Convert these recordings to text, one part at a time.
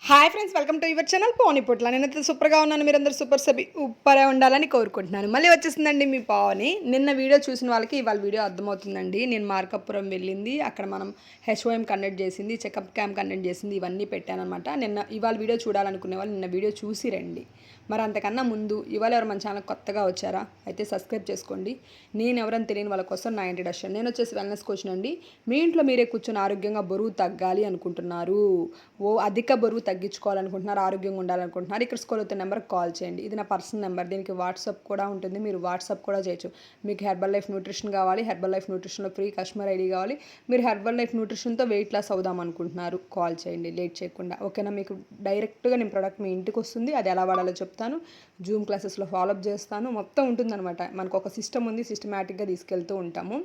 Hi friends, welcome to your channel Pavani పొట్ల. నేనైతే సూపర్గా ఉన్నాను. మీరందరూ సూపర్గా ఉండాలని కోరుకుంటున్నాను. మళ్ళీ వచ్చేసిందండి మీ పావని. నిన్న వీడియో చూసిన వాళ్ళకి ఇవాళ వీడియో అర్థమవుతుందండి. నేను మార్కాపురం వెళ్ళింది, అక్కడ మనం హెచ్ఓఎం కండక్ట్ చేసింది, చెకప్ క్యాంప్ కండక్ట్ చేసింది, ఇవన్నీ పెట్టానమాట. ఇవాళ వీడియో చూడాలనుకునే వాళ్ళు నిన్న వీడియో చూసి రండి. మరి అంతకన్నా ముందు ఇవాళ ఎవరు మన ఛానల్ కొత్తగా వచ్చారా అయితే సబ్స్క్రైబ్ చేసుకోండి. నేను ఎవరైనా తెలియని వాళ్ళ కోసం నా ఇంట్రడక్షన్. నేను వచ్చేసి వెల్నెస్ కోచ్ అండి. మీ ఇంట్లో మీరే కూర్చొని ఆరోగ్యంగా బరువు తగ్గాలి అనుకుంటున్నారు, అధిక బరువు తగ్గించుకోవాలనుకుంటున్నారు, ఆరోగ్యంగా ఉండాలనుకుంటున్నారు, ఇక్కడ స్కూల్ అవుతున్న నెంబర్కి కాల్ చేయండి. ఇది నా పర్సనల్ నెంబర్. దీనికి వాట్సాప్ కూడా ఉంటుంది, మీరు వాట్సాప్ కూడా చేయొచ్చు. మీకు హెర్బల్ లైఫ్ న్యూట్రిషన్ కావాలి, హెర్బల్ లైఫ్ న్యూట్రిషన్లో ఫ్రీ కస్టమర్ ఐడి కావాలి, మీరు హెర్బల్ లైఫ్ న్యూట్రిషన్తో వెయిట్ లాస్ అవుదాం అనుకుంటున్నారు, కాల్ చేయండి లేట్ చేయకుండా. ఓకేనా? మీకు డైరెక్ట్గా నేను ప్రోడక్ట్ మీ ఇంటికి వస్తుంది, అది ఎలా వాడాలో చెప్తాను, జూమ్ క్లాసెస్లో ఫాలోఅప్ చేస్తాను, మొత్తం ఉంటుందన్నమాట. మనకు ఒక సిస్టమ్ ఉంది, సిస్టమేటిక్గా తీసుకెళ్తూ ఉంటాము.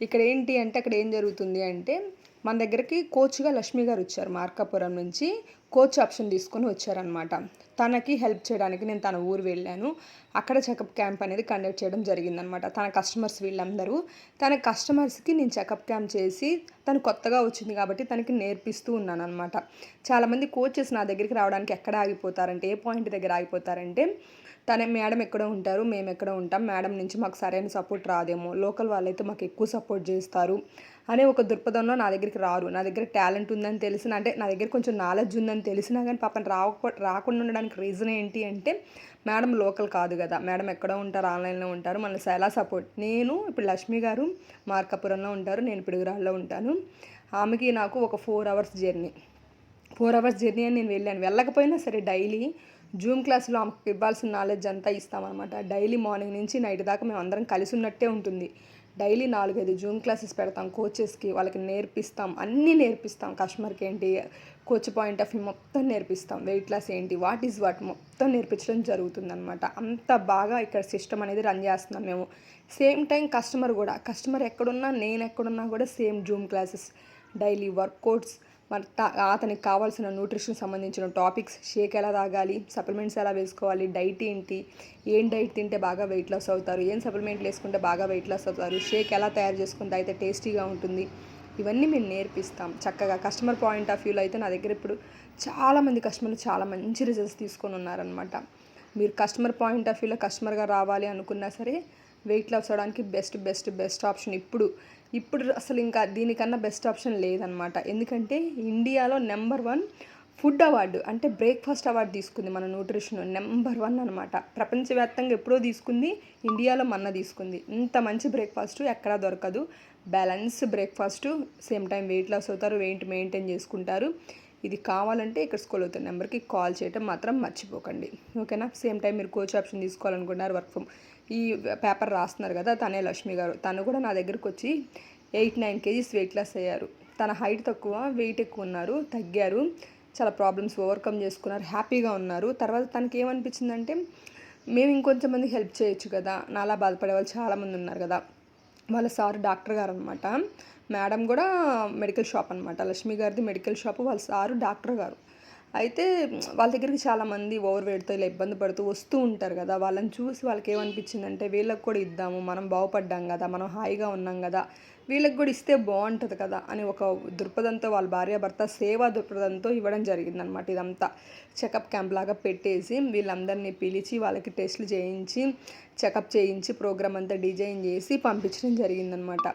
ఇక్కడ ఏంటి అంటే, అక్కడ ఏం జరుగుతుంది అంటే, మన దగ్గరికి కోచ్గా లక్ష్మి గారు వచ్చారు. మార్కాపురం నుంచి కోచ్ ఆప్షన్ తీసుకొని వచ్చారనమాట. తనకి హెల్ప్ చేయడానికి నేను తన ఊరు వెళ్ళాను. అక్కడ చెకప్ క్యాంప్ అనేది కండక్ట్ చేయడం జరిగిందనమాట. తన కస్టమర్స్ వీళ్ళందరూ, తన కస్టమర్స్కి నేను చెకప్ క్యాంప్ చేసి, తను కొత్తగా వచ్చింది కాబట్టి తనకి నేర్పిస్తూ ఉన్నాను అనమాట. చాలామంది కోచెస్ నా దగ్గరికి రావడానికి ఎక్కడ ఆగిపోతారంటే, ఏ పాయింట్ దగ్గర ఆగిపోతారంటే, తన మేడం ఎక్కడ ఉంటారు, మేము ఎక్కడ ఉంటాం, మేడం నుంచి మాకు సరైన సపోర్ట్ రాదేమో, లోకల్ వాళ్ళైతే మాకు ఎక్కువ సపోర్ట్ చేస్తారు అనే ఒక దృక్పథంలో నా దగ్గరికి రారు. నా దగ్గర టాలెంట్ ఉందని తెలిసిన, అంటే నా దగ్గర కొంచెం నాలెడ్జ్ ఉందని తెలిసినా కానీ పాపం రాకుండా ఉండడానికి రీజన్ ఏంటి అంటే, మేడం లోకల్ కాదు కదా, మేడం ఎక్కడో ఉంటారు, ఆన్లైన్లో ఉంటారు, మనల్ని ఎలా సపోర్ట్. నేను ఇప్పుడు లక్ష్మి గారు మార్కాపురంలో ఉంటారు, నేను పిడుగురాళ్ళలో ఉంటాను. ఆమెకి నాకు ఒక 4 hours జర్నీ. 4 hours జర్నీ అని నేను వెళ్ళాను. వెళ్ళకపోయినా సరే డైలీ జూమ్ క్లాస్లో ఆమెకు ఇవ్వాల్సిన నాలెడ్జ్ అంతా ఇస్తామన్నమాట. డైలీ మార్నింగ్ నుంచి నైట్ దాకా మేము అందరం కలిసి ఉన్నట్టే ఉంటుంది. డైలీ 4-5 జూమ్ క్లాసెస్ పెడతాం కోచెస్కి, వాళ్ళకి నేర్పిస్తాం, అన్నీ నేర్పిస్తాం. కస్టమర్కి ఏంటి, కోచ్ పాయింట్ ఆఫ్ వ్యూ మొత్తం నేర్పిస్తాం, వెయిట్ లాస్ ఏంటి, వాట్ ఈజ్ వాట్ మొత్తం నేర్పించడం జరుగుతుందన్నమాట. అంత బాగా ఇక్కడ సిస్టమ్ అనేది రన్ చేస్తున్నాం మేము. సేమ్ టైం కస్టమర్ ఎక్కడున్నా, నేను ఎక్కడున్నా కూడా same Zoom classes, daily workouts, మరి అతనికి కావాల్సిన న్యూట్రిషన్ సంబంధించిన టాపిక్స్, షేక్ ఎలా తాగాలి, సప్లిమెంట్స్ ఎలా వేసుకోవాలి, డైట్ ఏంటి, ఏం డైట్ తింటే బాగా వెయిట్ లాస్ అవుతారు, ఏం సప్లిమెంట్లు వేసుకుంటే బాగా వెయిట్ లాస్ అవుతారు, షేక్ ఎలా తయారు చేసుకుంటే అయితే టేస్టీగా ఉంటుంది, ఇవన్నీ మేము నేర్పిస్తాం చక్కగా. కస్టమర్ పాయింట్ ఆఫ్ వ్యూలో అయితే నా దగ్గర ఇప్పుడు చాలామంది కస్టమర్లు చాలా మంచి రిజల్ట్స్ తీసుకొని ఉన్నారనమాట. మీరు కస్టమర్ పాయింట్ ఆఫ్ వ్యూలో కస్టమర్గా రావాలి అనుకున్నా సరే, వెయిట్ లాస్ అవ్వడానికి బెస్ట్ ఆప్షన్ ఇప్పుడు అసలు ఇంకా దీనికన్నా బెస్ట్ ఆప్షన్ లేదనమాట. ఎందుకంటే ఇండియాలో నెంబర్ 1 ఫుడ్ అవార్డు, అంటే బ్రేక్ఫాస్ట్ అవార్డు తీసుకుంది మన న్యూట్రిషన్. నెంబర్ 1 అనమాట. ప్రపంచవ్యాప్తంగా ఎప్పుడో తీసుకుంది, ఇండియాలో మొన్న తీసుకుంది. ఇంత మంచి బ్రేక్ఫాస్ట్ ఎక్కడా దొరకదు. Balance breakfast, same time weight loss అవుతారు, వెయిట్ మెయింటైన్ చేసుకుంటారు. ఇది కావాలంటే ఇక్కడ స్కూల్ అవుతున్న నెంబర్కి కాల్ చేయటం మాత్రం మర్చిపోకండి. ఓకేనా? సేమ్ టైం మీరు కోచ్ ఆప్షన్ తీసుకోవాలనుకుంటున్నారు, వర్క్ ఫ్రమ్ ఈ పేపర్ రాస్తున్నారు కదా, తనే లక్ష్మి గారు. తను కూడా నా దగ్గరకు వచ్చి 8-9 kgs వెయిట్ లాస్ అయ్యారు. తన హైట్ తక్కువ, వెయిట్ ఎక్కువ ఉన్నారు, తగ్గారు, చాలా ప్రాబ్లమ్స్ ఓవర్కమ్ చేసుకున్నారు, హ్యాపీగా ఉన్నారు. తర్వాత తనకి ఏమనిపించిందంటే, మేము ఇంకొంచెం మందికి హెల్ప్ చేయొచ్చు కదా, నాలా బాధపడే వాళ్ళు చాలామంది ఉన్నారు కదా. వాళ్ళ సార్ డాక్టర్ గారు అనమాట, మేడం కూడా మెడికల్ షాప్ అనమాట, లక్ష్మి గారిది మెడికల్ షాపు, వాళ్ళ సారు డాక్టర్ గారు. అయితే వాళ్ళ దగ్గరికి చాలామంది ఓవర్ వెయిట్తో ఇలా ఇబ్బంది పడుతూ వస్తూ ఉంటారు కదా. వాళ్ళని చూసి వాళ్ళకి ఏమనిపించిందంటే, వీళ్ళకి కూడా ఇద్దాము, మనం బాగుపడ్డాం కదా, మనం హాయిగా ఉన్నాం కదా, వీళ్ళకి కూడా ఇస్తే బాగుంటుంది కదా అని ఒక దృక్పథంతో, వాళ్ళ భార్యాభర్త సేవా దృక్పథంతో ఇవ్వడం జరిగిందనమాట. ఇదంతా చెకప్ క్యాంప్ లాగా పెట్టేసి వీళ్ళందరినీ పిలిచి వాళ్ళకి టెస్టులు చేయించి, చెకప్ చేయించి, ప్రోగ్రామ్ అంతా డిజైన్ చేసి పంపించడం జరిగిందనమాట.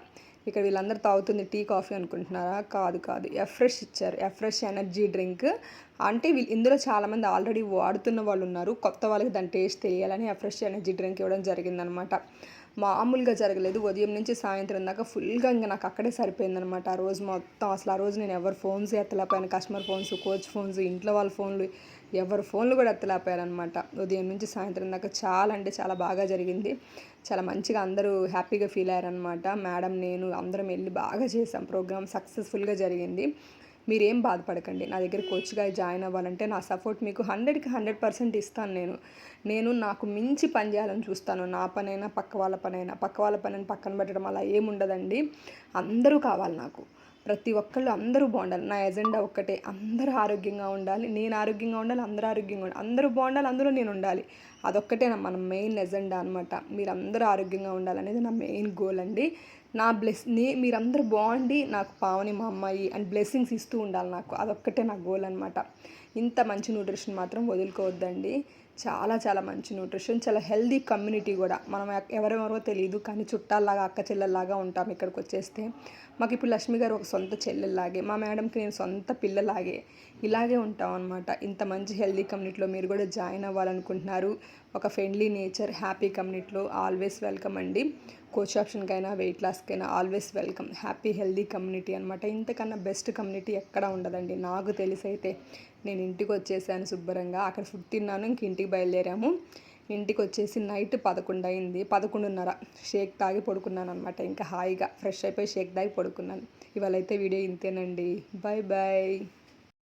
ఇక్కడ వీళ్ళందరూ తాగుతుంది టీ కాఫీ అనుకుంటున్నారా? కాదు, ఎఫ్రెష్ ఇచ్చారు. Afresh energy drink. అంటే ఇందులో చాలామంది ఆల్రెడీ వాడుతున్న వాళ్ళు ఉన్నారు, కొత్త వాళ్ళకి దాని టేస్ట్ తెలియాలని ఎఫ్రెష్ ఎనర్జీ డ్రింక్ ఇవ్వడం జరిగిందనమాట. మామూలుగా జరగలేదు. ఉదయం నుంచి సాయంత్రం దాకా ఫుల్గా ఇంకా నాకు అక్కడే సరిపోయిందనమాట. ఆ రోజు మొత్తం అసలు ఆ రోజు నేను ఎవరి ఫోన్స్ ఎత్తలేకపోయాను. కస్టమర్ ఫోన్స్, కోచ్ ఫోన్స్, ఇంట్లో వాళ్ళ ఫోన్లు, ఎవరి ఫోన్లు కూడా ఎత్తలేకపోయారనమాట. ఉదయం నుంచి సాయంత్రం దాకా చాలా అంటే చాలా బాగా జరిగింది. చాలా మంచిగా అందరూ హ్యాపీగా ఫీల్ అయ్యారనమాట. మేడం, నేను అందరం వెళ్ళి బాగా చేసాం. ప్రోగ్రామ్ సక్సెస్ఫుల్గా జరిగింది. మీరేం బాధపడకండి. నా దగ్గర కోచ్గా జాయిన్ అవ్వాలంటే నా సపోర్ట్ మీకు 100కి 100% ఇస్తాను. నేను నాకు మించి పని చేయాలని చూస్తాను. నా పనైనా, పక్క వాళ్ళ పనిని పక్కన పెట్టడం అలా ఏముండదండి. అందరూ కావాలి నాకు. ప్రతి ఒక్కళ్ళు అందరూ బాగుండాలి. నా ఎజెండా ఒక్కటే, అందరూ ఆరోగ్యంగా ఉండాలి, నేను ఆరోగ్యంగా ఉండాలి, అందరూ ఆరోగ్యంగా ఉండాలి, అందరూ బాగుండాలి, అందులో నేను ఉండాలి. అదొక్కటే మన మెయిన్ ఎజెండా అనమాట. మీరందరూ ఆరోగ్యంగా ఉండాలనేది నా మెయిన్ గోల్ అండి. మీరందరూ బాగుండి నాకు పావని, మా అమ్మాయి అండ్ బ్లెస్సింగ్స్ ఇస్తూ ఉండాలి నాకు. అదొక్కటే నా గోల్ అనమాట. ఇంత మంచి న్యూట్రిషన్ మాత్రం వదులుకోవద్దండి. చాలా చాలా మంచి న్యూట్రిషన్, చాలా హెల్దీ కమ్యూనిటీ కూడా. మనం ఎవరెవరో తెలియదు కానీ చుట్టాల్లాగా అక్క చెల్లెల్లాగా ఉంటాం ఇక్కడికి వచ్చేస్తే. మాకు ఇప్పుడు లక్ష్మి గారు ఒక సొంత చెల్లెల్లాగే, మా మేడంకి నేను సొంత పిల్లలాగే, ఇలాగే ఉంటాం అనమాట. ఇంత మంచి హెల్దీ కమ్యూనిటీలో మీరు కూడా జాయిన్ అవ్వాలనుకుంటున్నారు, ఒక ఫ్రెండ్లీ నేచర్ హ్యాపీ కమ్యూనిటీలో ఆల్వేస్ వెల్కమ్ అండి. కోచ్ ఆప్షన్కైనా వెయిట్ లాస్కైనా always welcome. Happy healthy community అనమాట. ఇంతకన్నా బెస్ట్ కమ్యూనిటీ ఎక్కడ ఉండదండి నాకు తెలిసైతే. నేను ఇంటికి వచ్చేసాను శుభ్రంగా, అక్కడ ఫుడ్ తిన్నాను, ఇంక ఇంటికి బయలుదేరాము. ఇంటికి వచ్చేసి నైట్ 11 అయింది, 11:30 షేక్ తాగి పడుకున్నాను అనమాట. ఇంకా హాయిగా ఫ్రెష్ అయిపోయి షేక్ తాగి పడుకున్నాను. ఇవాళ అయితే వీడియో ఇంతేనండి. Bye bye.